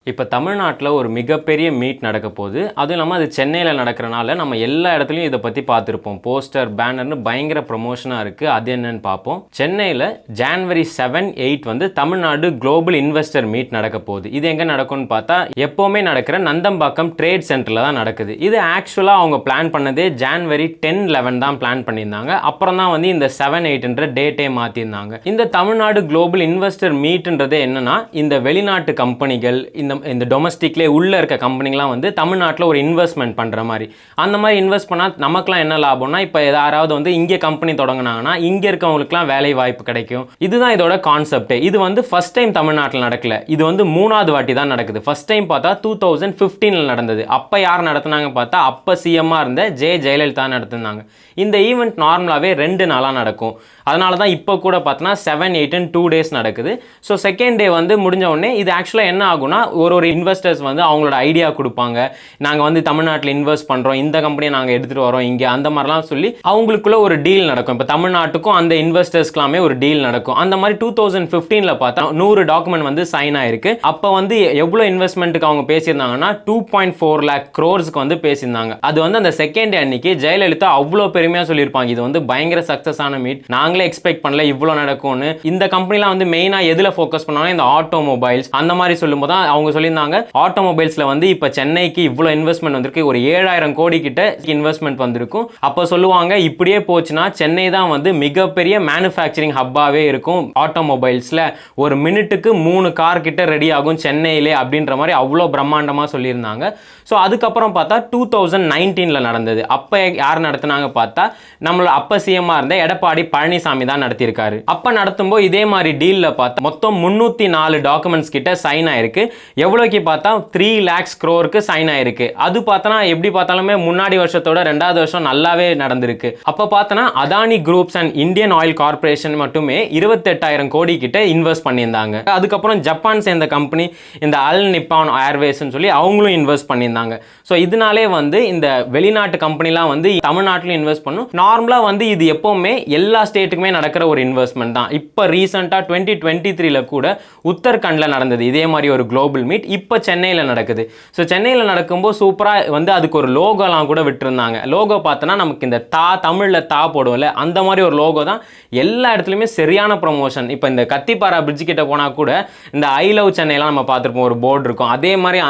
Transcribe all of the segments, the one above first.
இப்போ தமிழ்நாட்டில் ஒரு மிகப்பெரிய மீட் நடக்க போகுது. அதுவும் இல்லாமல் அது சென்னையில் நடக்கிறனால நம்ம எல்லா இடத்துலையும் இதை பற்றி பார்த்துருப்போம். போஸ்டர், பேனர்னு பயங்கர ப்ரொமோஷனாக இருக்குது. அது என்னன்னு பார்ப்போம். சென்னையில் ஜான்வரி 7, 8 வந்து தமிழ்நாடு குளோபல் இன்வெஸ்டர் மீட் நடக்க போகுது. இது எங்கே நடக்கும்னு பார்த்தா எப்போவுமே நடக்கிற நந்தம்பாக்கம் ட்ரேட் சென்டரில் தான் நடக்குது. இது ஆக்சுவலாக அவங்க பிளான் பண்ணதே ஜான்வரி 10, 11 தான் பிளான் பண்ணியிருந்தாங்க. அப்புறம் தான் வந்து இந்த 7, 8ன்ற டேட்டே மாற்றிருந்தாங்க. இந்த தமிழ்நாடு குளோபல் இன்வெஸ்டர் மீட்ன்றது என்னன்னா, இந்த வெளிநாட்டு கம்பெனிகள் இந்த டொமஸ்டிக்லேயே உள்ளே இருக்க கம்பெனிலாம் வந்து தமிழ்நாட்டில் ஒரு இன்வெஸ்ட்மெண்ட் பண்ணுற மாதிரி, அந்த மாதிரி இன்வெஸ்ட் பண்ணால் நமக்குலாம் என்ன லாபம்னா, இப்போ யாராவது வந்து இங்கே கம்பெனி தொடங்கினாங்கன்னா இங்கே இருக்கவங்களுக்குலாம் வேலை வாய்ப்பு கிடைக்கும். இதுதான் இதோட கான்செப்ட். இது வந்து ஃபர்ஸ்ட் டைம் தமிழ்நாட்டில் நடக்கல. இது வந்து 3வது வாட்டி தான் நடக்குது. ஃபர்ஸ்ட் டைம் பார்த்தா 2015 நடந்தது. அப்போ யார் நடத்துனாங்க பார்த்தா அப்போ சிஎம்மாக இருந்த ஜெயலலிதா நடத்துனாங்க. இந்த ஈவெண்ட் நார்மலாகவே 2 நாளாக நடக்கும். அதனால தான் இப்போ கூட பார்த்தோன்னா 7, 8 2 டேஸ் நடக்குது. ஸோ செகண்ட் டே வந்து முடிஞ்ச உடனே இது ஆக்சுவலாக என்ன ஆகும்னா, ஒரு இன்வெஸ்டர்ஸ் வந்து அவங்களோட ஐடியா கொடுப்பாங்க. நாங்கள் வந்து தமிழ்நாட்டில் இன்வெஸ்ட் பண்ணுறோம், இந்த கம்பெனியை நாங்கள் எடுத்துகிட்டு வரோம் இங்கே, அந்த மாதிரிலாம் சொல்லி அவங்களுக்குள்ள ஒரு டீல் நடக்கும். இப்போ தமிழ்நாட்டுக்கும் அந்த இன்வெஸ்டர்ஸ்க்கெல்லாமே ஒரு டீல் நடக்கும். அந்த மாதிரி 2015 பார்த்தா 100 டாக்குமெண்ட் வந்து சைன் ஆயிருக்கு. அப்போ வந்து எவ்வளோ இன்வெஸ்ட்மெண்ட்டுக்கு அவங்க பேசியிருந்தாங்கன்னா 2.4 lakh crores வந்து பேசியிருந்தாங்க. அது வந்து அந்த செகண்ட் டே அன்னைக்கு ஜெயலலிதா அவ்வளோ பெருமையாக சொல்லியிருப்பாங்க, இது வந்து பயங்கர சக்ஸஸ் ஆன மீட், நாங்களே எக்ஸ்பெக்ட் பண்ணல இவ்வளோ நடக்கும்னு. இந்த கம்பெனிலாம் வந்து மெயினாக எதில் ஃபோக்கஸ் பண்ணுவாங்க, இந்த ஆட்டோமொபைல்ஸ் அந்த மாதிரி சொல்லும்போது தான் அவங்க சொல்லியிருந்தாங்க, ஆட்டோமொபைல்ஸில் வந்து இப்போ சென்னைக்கு இவ்வளோ இன்வெஸ்ட்மெண்ட் வந்திருக்கு, ஒரு 7000 கோடி கிட்ட இன்வெஸ்ட்மெண்ட் வந்திருக்கும். அப்போ சொல்லுவாங்க இப்படியே போச்சுன்னா சென்னை தான் வந்து மிகப்பெரிய மேனுஃபேக்சரிங் ஹப்பாகவே இருக்கும். ஆட்டோமொபைல்ஸில் ஒரு மினிட்டுக்கு 3 கார் கிட்ட ரெடி ஆகும் சென்னையிலே அப்படின்ற மாதிரி அவ்வளோ பிரம்மாண்டமாக சொல்லியிருந்தாங்க. ஸோ அதுக்கப்புறம் பார்த்தா 2019 நடந்தது. அப்போ யார் நடத்தினாங்க பார்த்தா நம்மளோட அப்போ சிஎம்மாக இருந்த எடப்பாடி பழனிசாமி தான் நடத்தியிருக்காரு. அப்போ நடத்தும்போது இதே மாதிரி டீலில் பார்த்தா மொத்தம் 304 டாக்குமெண்ட்ஸ் கிட்ட சைன் ஆயிருக்கு. எவ்வளோக்கு பார்த்தா 3 lakhs crore சைன் ஆயிருக்கு. அது பார்த்தோன்னா எப்படி பார்த்தாலுமே முன்னாடி வருஷத்தோட 2வது வருஷம் நல்லாவே நடந்திருக்கு. அப்போ பார்த்தோன்னா Adani groups and Indian oil corporation மட்டுமே 28,000 கோடி கிட்ட இன்வெஸ்ட் பண்ணியிருந்தாங்க. அதுக்கப்புறம் ஜப்பான் சேர்ந்த கம்பெனி இந்த அல் நிப்பான் ஏர்வேஸ்ன்னு சொல்லி அவங்களும் இன்வெஸ்ட் பண்ணியிருந்தாங்க. ஸோ இதனாலே வந்து இந்த வெளிநாட்டு கம்பெனிலாம் வந்து தமிழ்நாட்டில் இன்வெஸ்ட் பண்ணும். நார்மலாக வந்து இது எப்போவுமே எல்லா ஸ்டேட்டுக்குமே நடக்கிற ஒரு இன்வெஸ்ட்மெண்ட் தான். இப்போ ரீசெண்டாக 2023 கூட உத்தரகண்டில் நடந்தது இதே மாதிரி ஒரு குளோபல் மீட். இப்போ சென்னையில் நடக்குது. ஸோ சென்னையில் நடக்கும்போது சூப்பராக வந்து அதுக்கு ஒரு லோகோலாம் கூட விட்டுருந்தாங்க. லோகோ பார்த்தோன்னா நமக்கு இந்த தமிழில் போடுவோம்ல, அந்த மாதிரி ஒரு லோகோ தான் எல்லா இடத்துலையுமே சரியான ப்ரொமோஷன். இப்போ இந்த கத்திப்பாரா பிரிட்ஜ் கிட்ட போனால் கூட இந்த ஐ லவ் சென்னைலாம் நம்ம பார்த்துருப்போம், ஒரு போர்டு இருக்கும். அதே மாதிரி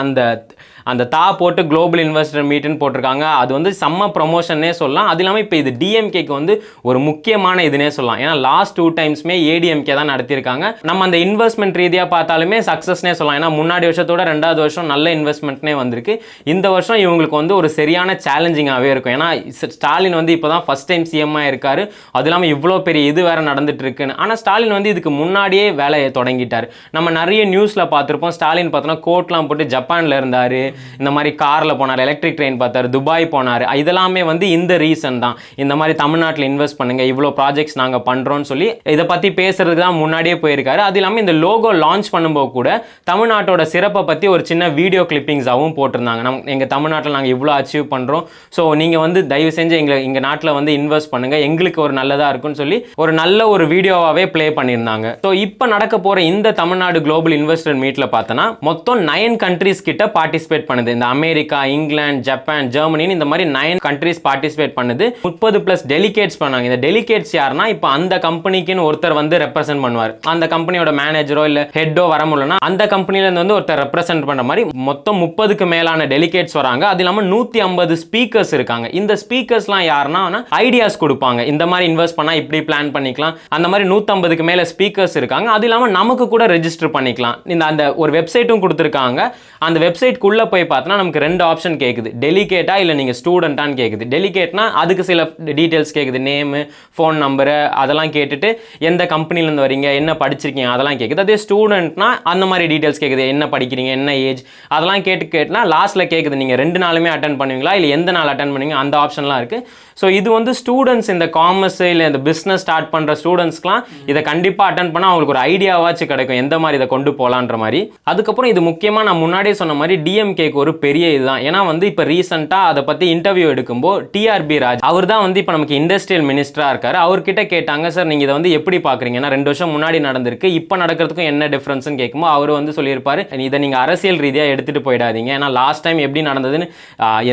அந்த போட்டு குளோபல் இன்வெஸ்டர் மீட்னு போட்டிருக்காங்க. அது வந்து செம்ம ப்ரொமோஷன்னே சொல்லலாம். அது இல்லாமல் இப்போ இது டிஎம்கேக்கு வந்து ஒரு முக்கியமான இதுனே சொல்லலாம். ஏன்னா லாஸ்ட் 2 டைம்ஸ்மே ஏடிஎம்கே தான் நடத்தியிருக்காங்க. நம்ம அந்த இன்வெஸ்ட்மெண்ட் ரீதியாக பார்த்தாலுமே சக்ஸஸ்னே சொல்லலாம். ஏன்னா முன்னாடி வருஷத்தோட 2வது வருஷம் நல்ல இன்வெஸ்ட்மெண்ட்னே வந்திருக்கு. இந்த வருஷம் இவங்களுக்கு வந்து ஒரு சரியான சேலஞ்சிங்காகவே இருக்கும். ஏன்னா ஸ்டாலின் வந்து இப்போ தான் ஃபர்ஸ்ட் டைம் சிஎம்மாக இருக்காரு. அது இல்லாமல் இவ்வளோ பெரிய இது வேற நடந்துட்டு இருக்குன்னு. ஆனால் ஸ்டாலின் வந்து இதுக்கு முன்னாடியே வேலையை தொடங்கிட்டார். நம்ம நிறைய நியூஸில் பார்த்துருப்போம். ஸ்டாலின் பார்த்தோன்னா கோட்லாம் போட்டு ஜப்பானில் இருந்தார், இந்த மாதிரி காரில் போனார், எலக்ட்ரிக் ட்ரெயின் பார்த்தார், துபாய் போனார். இதெல்லாமே வந்து இந்த ரீசன் தான். இந்த மாதிரி தமிழ்நாட்டில் இன்வெஸ்ட் பண்ணுங்க, இவ்வளோ ப்ராஜெக்ட்ஸ் நாங்கள் பண்ணுறோன்னு சொல்லி இதை பற்றி பேசுறதுக்கு தான் முன்னாடியே போயிருக்காரு. அது இல்லாமல் இந்த லோகோ லான்ச் பண்ணும்போது கூட தமிழ்நாட்டோட சிறப்பை பற்றி ஒரு சின்ன வீடியோ கிளிப்பிங்ஸாகவும் போட்டிருந்தாங்க. எங்கள் தமிழ்நாட்டில் நாங்கள் இவ்வளோ அச்சீவ் பண்ணுறோம், ஸோ நீங்கள் வந்து தயவு செஞ்சு எங்கள் நாட்டில் வந்து இன்வெஸ்ட் பண்ணுங்கள், எங்களுக்கு ஒரு நல்லதாக இருக்குன்னு சொல்லி ஒரு நல்ல ஒரு வீடியோவாகவே ப்ளே பண்ணியிருந்தாங்க. ஸோ இப்போ நடக்க போகிற இந்த தமிழ்நாடு குளோபல் இன்வெஸ்டர் மீட்டில் பார்த்தோன்னா மொத்தம் 9 கண்ட்ரீஸ் கிட்ட பார்ட்டிசிபேட் பண்ணுது. இந்த அமெரிக்கா, இங்கிலாந்து, ஜப்பான், ஜெர்மனின்னு இந்த மாதிரி 9 கண்ட்ரீஸ் பார்ட்டிசிபேட் பண்ணுது. 30+ டெலிகேட்ஸ் பண்ணாங்க. இந்த டெலிகேட்ஸ் யாருன்னா இப்போ அந்த கம்பெனிக்குன்னு ஒருத்தர் வந்து ரெப்ரசென்ட் பண்ணுவார். அந்த கம்பெனியோட மேனேஜரோ இல்லை ஹெட்டோ வர முடியலன்னா அந்த கம்பெனிலேருந்து வந்து ஒருத்தர் ரெப்ரசென்ட் பண்ணுற மாதிரி மொத்தம் 30க்கு மேலான டெலிகேட்ஸ் வராங்க. அது இல்லாமல் 150 ஸ்பீக்கர்ஸ் இருக்காங்க. இந்த ஸ்பீக்கர்ஸ்லாம் யாருன்னா ஐடியாஸ் கொடுப்பாங்க. இந்த மாதிரி இன்வெஸ்ட் பண்ணால் இப்படி பிளான் பண்ணிக்கலாம். அந்த மாதிரி 150க்கு மேலே ஸ்பீக்கர்ஸ் இருக்காங்க. அது இல்லாமல் நமக்கு கூட ரெஜிஸ்டர் பண்ணிக்கலாம். அந்த ஒரு வெப்சைட்டும் கொடுத்துருக்காங்க. அந்த வெப்சைட்குள்ளே போய் பார்த்தோன்னா நமக்கு 2 ஆப்ஷன் கேட்குது. டெலிகேட்டா இல்லை நீங்கள் ஸ்டூடெண்ட்டான்னு கேட்குது. டெலிகேட்னா அதுக்கு சில டீட்டெயில்ஸ் கேட்குது, நேமு, ஃபோன் நம்பரு அதெல்லாம் கேட்டுட்டு எந்த கம்பெனிலேருந்து வரீங்க, என்ன படிச்சிருக்கீங்க அதெல்லாம் கேட்குது. அதே ஸ்டூடெண்ட்னா அந்த மாதிரி டீட்டெயில்ஸ் கேட்குது, என்ன படிக்கிறீங்க, என்ன ஏஜ் அதெல்லாம் கேட்டுனா லாஸ்ட்டில் கேட்குது நீங்கள் 2 நாளுமே அட்டன் பண்ணுவீங்களா இல்லை எந்த நாள் அட்டன் பண்ணுவீங்க, அந்த ஆப்ஷன்லாம் இருக்குது. ஸோ இது வந்து ஸ்டூடெண்ட்ஸ் இந்த காமர்ஸ் இல்லை இந்த பிஸ்னஸ் ஸ்டார்ட் பண்ணுற ஸ்டூடெண்ட்ஸ்க்குலாம் இதை கண்டிப்பாக அட்டன் பண்ணால் அவங்களுக்கு ஒரு ஐடியாவாச்சும் கிடைக்கும் எந்த மாதிரி இதை கொண்டு போகலான்ற மாதிரி. அதுக்கப்புறம் இது முக்கியமாக நான் முன்னாடியே சொன்ன மாதிரி டிஎம்கே டிஎம்கேக்கு ஒரு பெரிய இதுதான். ஏன்னா வந்து இப்போ ரீசெண்டாக அதை பற்றி இன்டர்வியூ எடுக்கும்போது டிஆர்பி ராஜ் அவர் தான் வந்து இப்போ நமக்கு இண்டஸ்ட்ரியல் மினிஸ்டராக இருக்காரு. அவர்கிட்ட கேட்டாங்க, சார் நீங்கள் இதை வந்து எப்படி பார்க்குறீங்க, ஏன்னா 2 வருஷம் முன்னாடி நடந்திருக்கு, இப்போ நடக்கிறதுக்கும் என்ன டிஃப்ரென்ஸ்னு கேட்கும்போது அவர் வந்து சொல்லியிருப்பாரு, இதை நீங்கள் அரசியல் ரீதியாக எடுத்துகிட்டு போயிடாதீங்க, ஏன்னா லாஸ்ட் டைம் எப்படி நடந்ததுன்னு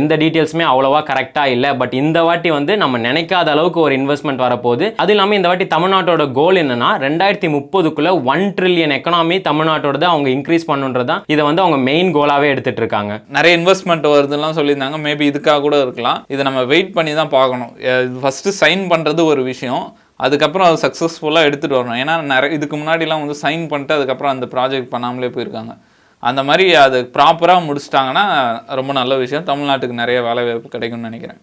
எந்த டீட்டெயில்ஸுமே அவ்வளோவா கரெக்டாக இல்லை, பட் இந்த வாட்டி வந்து நம்ம நினைக்காத அளவுக்கு ஒரு இன்வெஸ்ட்மெண்ட் வரப்போகுது. அது இல்லாமல் இந்த வாட்டி தமிழ்நாட்டோட கோல் என்னன்னா 2030க்குள்ள 1 ட்ரில்லியன் எக்கனாமி தமிழ்நாட்டோட அவங்க இன்க்ரீஸ் பண்ணுன்றதான் இதை வந்து அவங்க மெயின் கோலாவே எடுத்துட்டு இருக்காங்க. நிறைய இன்வெஸ்ட்மெண்ட் வருதுலாம் சொல்லியிருந்தாங்க. மேபி இதுக்காக கூட இருக்கலாம். இதை நம்ம வெயிட் பண்ணி தான் பார்க்கணும். ஃபர்ஸ்ட் சைன் பண்ணுறது ஒரு விஷயம், அதுக்கப்புறம் அது சக்ஸஸ்ஃபுல்லாக எடுத்துகிட்டு வரணும். ஏன்னா நிறைய இதுக்கு முன்னாடிலாம் வந்து சைன் பண்ணிட்டு அதுக்கப்புறம் அந்த ப்ராஜெக்ட் பண்ணாமலே போயிருக்காங்க. அந்த மாதிரி அது ப்ராப்பராக முடிச்சிட்டாங்கன்னா ரொம்ப நல்ல விஷயம். தமிழ்நாட்டுக்கு நிறைய வேலை வாய்ப்பு கிடைக்கும்னு நினைக்கிறேன்.